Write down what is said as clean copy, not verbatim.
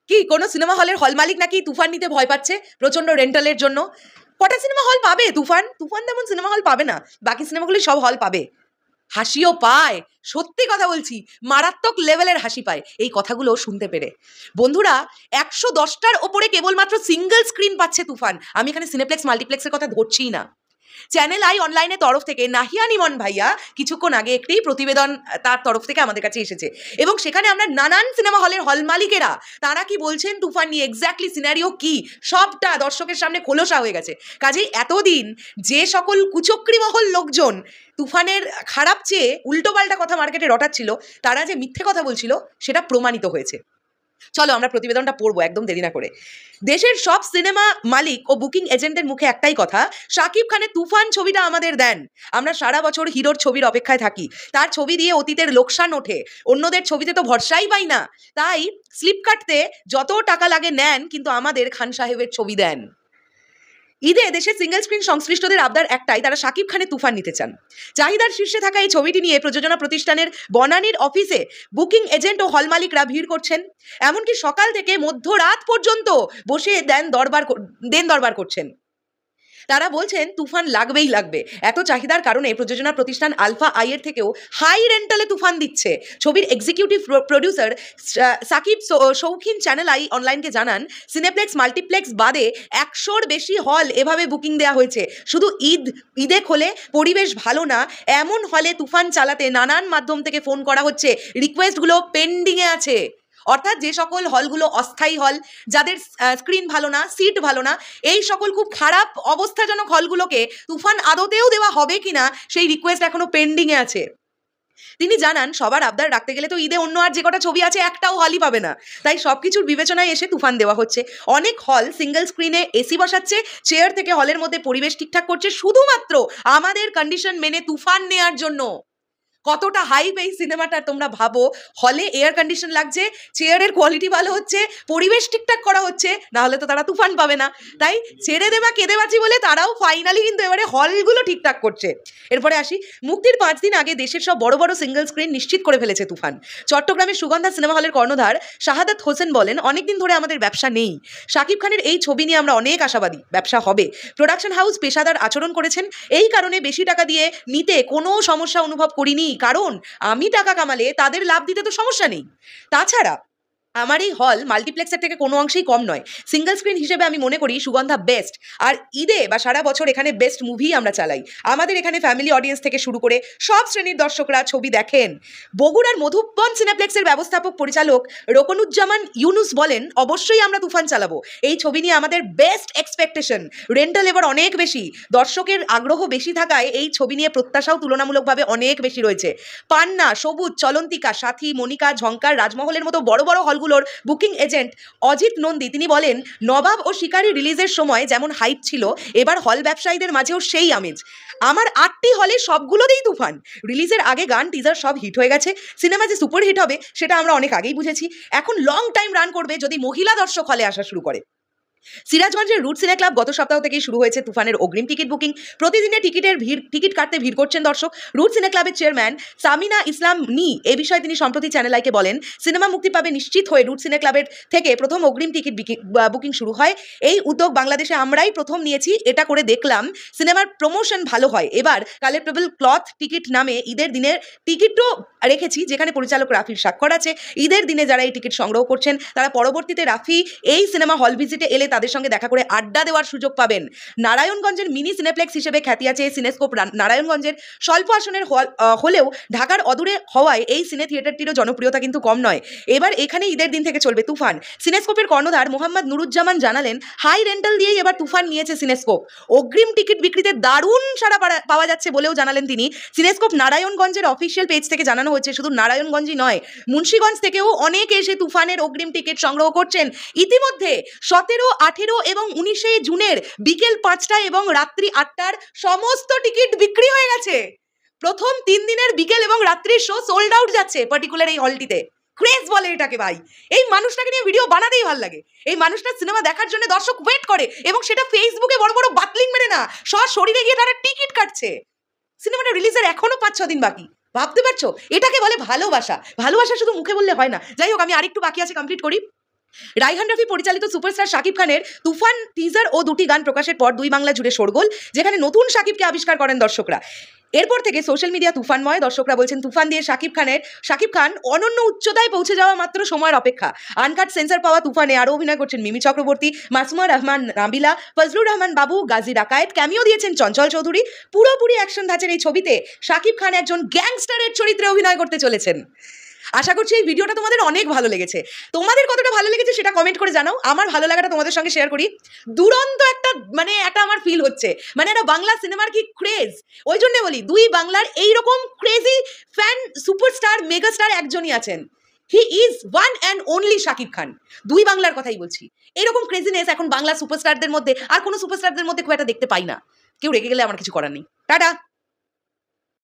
কি কোনো সিনেমা হলের হল মালিক নাকি তুফান নিতে ভয় পাচ্ছে প্রচন্ড রেন্টালের জন্য? কটা সিনেমা হল পাবে তুফান? তুফান তেমন সিনেমা হল পাবে না, বাকি সিনেমাগুলি সব হল পাবে। হাসিও পায়, সত্যি কথা বলছি, মারাত্মক লেভেলের হাসি পায় এই কথাগুলো শুনতে পেরে। বন্ধুরা, 110টার ওপরে কেবলমাত্র সিঙ্গেল স্ক্রিন পাচ্ছে তুফান। আমি এখানে সিনেপ্লেক্স মাল্টিপ্লেক্সের কথা ধরছিই না। চ্যানেল আই অনলাইনের তরফ থেকে নাহিয়ান ইমন ভাইয়া কিছুক্ষণ আগে একটি প্রতিবেদন তার তরফ থেকে আমাদের কাছে এসেছে, এবং সেখানে আমরা নানান সিনেমা হলের হল মালিকেরা তারা কি বলছেন তুফান নিয়ে, এক্স্যাক্টলি সিনারিও কি, সবটা দর্শকের সামনে খোলসা হয়ে গেছে। কাজেই এতদিন যে সকল কুচক্রী মহল লোকজন তুফানের খারাপ চেয়ে উল্টোপাল্টা কথা মার্কেটে রটাচ্ছিল, তারা যে মিথ্যে কথা বলছিল সেটা প্রমাণিত হয়েছে। চলো আমরা প্রতিবেদনটা পড়বো একদম দেরি না করে। দেশের সব সিনেমা মালিক ও বুকিং এজেন্টের মুখে একটাই কথা, শাকিব খানের তুফান ছবিটা আমাদের দেন। আমরা সারা বছর হিরোর ছবির অপেক্ষায় থাকি, তার ছবি দিয়ে অতীতের লোকসান ওঠে, অন্যদের ছবিতে তো ভরসাই পাই না, তাই স্লিপ কাটতে যত টাকা লাগে নেন, কিন্তু আমাদের খান সাহেবের ছবি দেন। ঈদে দেশের সিঙ্গেল স্ক্রিন সংশ্লিষ্টদের আবদার একটাই, তারা শাকিব খানের তুফান নিতে চান। চাহিদার শীর্ষে থাকা এই ছবিটি নিয়ে প্রযোজনা প্রতিষ্ঠানের বনানীর অফিসে বুকিং এজেন্ট ও হল মালিকরা ভিড় করছেন, এমনকি সকাল থেকে মধ্যরাত পর্যন্ত বসে দেন দরবার করছেন। তারা বলছেন তুফান লাগবেই লাগবে। এত চাহিদার কারণে প্রযোজনা প্রতিষ্ঠান আলফা আইয়ের থেকেও হাই রেন্টালে তুফান দিচ্ছে। ছবির এক্সিকিউটিভ প্রডিউসার সাকিব শৌখিন চ্যানেল আই অনলাইনকে জানান, সিনেপ্লেক্স মাল্টিপ্লেক্স বাদে 100-র বেশি হল এভাবে বুকিং দেওয়া হয়েছে। শুধু ঈদে খোলে পরিবেশ ভালো না এমন হলে তুফান চালাতে নানান মাধ্যম থেকে ফোন করা হচ্ছে, রিকোয়েস্টগুলো পেন্ডিংয়ে আছে। অর্থাৎ যে সকল হলগুলো অস্থায়ী হল, যাদের স্ক্রিন ভালো না, সিট ভালো না, এই সকল খুব খারাপ অবস্থাজনক হলগুলোকে তুফান আদতেও দেওয়া হবে কিনা সেই রিকোয়েস্ট এখনো পেন্ডিংয়ে আছে। তিনি জানান, সবার আবদার রাখতে গেলে তো ঈদে অন্য আর যে কটা ছবি আছে একটাও হলই পাবে না, তাই সবকিছুর বিবেচনায় এসে তুফান দেওয়া হচ্ছে। অনেক হল সিঙ্গেল স্ক্রিনে এসি বসাচ্ছে, চেয়ার থেকে হলের মধ্যে পরিবেশ ঠিকঠাক করছে, শুধুমাত্র আমাদের কন্ডিশন মেনে তুফান নেয়ার জন্য। কতটা হাইপ এই সিনেমাটা তোমরা ভাবো। হলে এয়ার কন্ডিশন লাগছে, চেয়ারের কোয়ালিটি ভালো হচ্ছে, পরিবেশ ঠিকঠাক করা হচ্ছে, না হলে তো তারা তুফান পাবে না। তাই ছেড়ে দেবা কেঁদে বাঁচি বলে তারাও ফাইনালি কিন্তু এবারে হলগুলো ঠিকঠাক করছে। এরপরে আসি, মুক্তির 5 দিন আগে দেশের সব বড় বড় সিঙ্গেল স্ক্রিন নিশ্চিত করে ফেলেছে তুফান। চট্টগ্রামের সুগন্ধা সিনেমা হলের কর্ণধার শাহাদাত হোসেন বলেন, অনেকদিন ধরে আমাদের ব্যবসা নেই। শাকিব খানের এই ছবি নিয়ে আমরা অনেক আশাবাদী ব্যবসা হবে। প্রোডাকশন হাউস পেশাদার আচরণ করেছেন, এই কারণে বেশি টাকা দিয়ে নিতে কোনো সমস্যা অনুভব করিনি, কারণ আমি টাকা কামালে তাদের লাভ দিতে তো সমস্যা নেই। তাছাড়া আমার এই হল মাল্টিপ্লেক্সের থেকে কোনো অংশেই কম নয়। সিঙ্গেল স্ক্রিন হিসেবে আমি মনে করি সুগন্ধা বেস্ট, আর ঈদে বা সারা বছর এখানে বেস্ট মুভি আমরা চালাই। আমাদের এখানে ফ্যামিলি অডিয়েন্স থেকে শুরু করে সব শ্রেণীর দর্শকরা ছবি দেখেন। বগুড়ার মধুবন সিনেপ্লেক্সের ব্যবস্থাপক পরিচালক রোকনুজ্জামান ইউনুস বলেন, অবশ্যই আমরা তুফান চালাবো। এই ছবি নিয়ে আমাদের বেস্ট এক্সপেকটেশন। রেন্টাল এবার অনেক বেশি, দর্শকের আগ্রহ বেশি থাকায় এই ছবি নিয়ে প্রত্যাশাও তুলনামূলকভাবে অনেক বেশি রয়েছে। পান্না, সবুজ, চলন্তিকা, সাথী, মনিকা, ঝঙ্কার, রাজমহলের মতো বড় বড় হলগুলোর বুকিং এজেন্ট অজিত নন্দী তিনি বলেন, নবাব ও শিকারি রিলিজের সময় যেমন হাইপ ছিল, এবার হল ব্যবসায়ীদের মাঝেও সেই আমেজ। আমার 8টি হলে সবগুলোতেই তুফান। রিলিজের আগে গান টিজার সব হিট হয়ে গেছে। সিনেমা যে সুপারহিট হবে সেটা আমরা অনেক আগেই বুঝেছি। এখন লং টাইম রান করবে যদি মহিলা দর্শক হলে আসা শুরু করে। সিরাজগঞ্জের রুট সিনে ক্লাব গত সপ্তাহ থেকেই শুরু হয়েছে তুফানের অগ্রিম টিকিট বুকিং। প্রতিদিনে টিকিট কাটতে ভিড় করছেন দর্শক। রুট সিনে ক্লাবের চেয়ারম্যান সামিনা ইসলাম এ বিষয়ে তিনি সম্প্রতি চ্যানেল আইকে বলেন, সিনেমা মুক্তি পাবে নিশ্চিত হয়ে রুট সিনে ক্লাবের থেকে প্রথম অগ্রিম টিকিট বুকিং শুরু হয়। এই উদ্যোগ বাংলাদেশে আমরাই প্রথম নিয়েছি, এটা করে দেখলাম সিনেমার প্রমোশন ভালো হয়। এবার কালেক্টেবল ক্লথ টিকিট নামে ঈদের দিনের টিকিটও রেখেছি, যেখানে পরিচালক রাফির স্বাক্ষর আছে। ঈদের দিনে যারা এই টিকিট সংগ্রহ করছেন তারা পরবর্তীতে রাফি এই সিনেমা হল ভিজিটে এলে তাদের সঙ্গে দেখা করে আড্ডা দেওয়ার সুযোগ পাবেন। নারায়ণগঞ্জের মিনি সিনেপ্লেক্স হিসেবে খ্যাতি আছে সিনেস্কোপ নারায়ণগঞ্জের। স্বল্প আসনের হলেও ঢাকার অদূরে হওয়ায় এই সিনে থিয়েটারটিরও জনপ্রিয়তা কিন্তু কম নয়। এবার এখানে ঈদের দিন থেকে চলবে তুফান। সিনেস্কোপের কর্ণধার মোহাম্মদ নুরুজ্জামান জানালেন, হাই রেন্টাল দিয়েই এবার তুফান নিয়েছে সিনেস্কোপ। অগ্রিম টিকিট বিক্রিতে দারুণ সাড়া পাওয়া যাচ্ছে বলেও জানালেন তিনি। সিনেস্কোপ নারায়ণগঞ্জের অফিসিয়াল পেজ থেকে জানানো হয়েছে, শুধু নারায়ণগঞ্জই নয়, মুন্সিগঞ্জ থেকেও অনেকে এসে তুফানের অগ্রিম টিকিট সংগ্রহ করছেন। ইতিমধ্যে 17, 18 এবং 19 জুনের বিকেল 5টা এবং রাত্রি 8টার সমস্ত টিকিট বিক্রি হয়ে গেছে। প্রথম 3 দিনের বিকেল এবং রাত্রির শো সোল্ড আউট যাচ্ছে পার্টিকুলার এই হলটিতে। ক্রেজ বলে এটাকে ভাই। এই মানুষটাকে নিয়ে ভিডিও বানাতেই ভালো লাগে। এই মানুষটার সিনেমা দেখার জন্য দর্শক ওয়েট করে, এবং সেটা ফেসবুকে বড় বড় বাতলিং মেরে না, সশরীরে গিয়ে তারা টিকিট কাটছে। সিনেমাটা রিলিজের এখনো 5-6 দিন বাকি। ভাবতে পারছো? এটাকে বলে ভালোবাসা। ভালোবাসা শুধু মুখে বললে হয় না। যাই হোক, আমি আরেকটু বাকি আছে, কমপ্লিট করি। রাইহান রাফি পরিচালিত সুপারস্টার শাকিব খানের তুফান টিজার ও দুটি গান প্রকাশের পর দুই বাংলা জুড়ে শোরগোল, যেখানে নতুন শাকিবকে আবিষ্কার করেন দর্শকরা। এরপর থেকে সোশ্যাল মিডিয়া তুফানময়। দর্শকরা বলছেন তুফান দিয়ে শাকিব খান অনন্য উচ্চতায় পৌঁছে যাওয়া মাত্র সময়ের অপেক্ষা। আনকাট সেন্সর পাওয়া তুফানে আরও অভিনয় করছেন মিমি চক্রবর্তী, মাসুমা রহমান নাবিলা, ফজলুর রহমান বাবু, গাজী ডাকায়েত, ক্যামিও দিয়েছেন চঞ্চল চৌধুরী। পুরোপুরি অ্যাকশন ধাঁচের এই ছবিতে শাকিব খান একজন গ্যাংস্টারের চরিত্রে অভিনয় করতে চলেছেন। আশা করছি এই ভিডিওটা তোমাদের অনেক ভালো লেগেছে। তোমাদের কতটা ভালো লেগেছে সেটা কমেন্ট করে জানাও। আমার ভালো লাগাটা তোমাদের সঙ্গে শেয়ার করি। দুরন্ত একটা আমার ফিল হচ্ছে, একটা বাংলা সিনেমার কি ক্রেজ। ওই জন্য বলি, দুই বাংলার এইরকম ক্রেজি ফ্যান সুপারস্টার মেগাস্টার একজনই আছেন। He is one and only Shakib Khan. দুই বাংলার কথাই বলছি। এরকম ক্রেজিনেস এখন বাংলা সুপারস্টারদের মধ্যে আর কোনো সুপারস্টারদের মধ্যে খুব একটা দেখতে পাই না। কেউ রেগে গেলে আমার কিছু করার নেই। টাটা।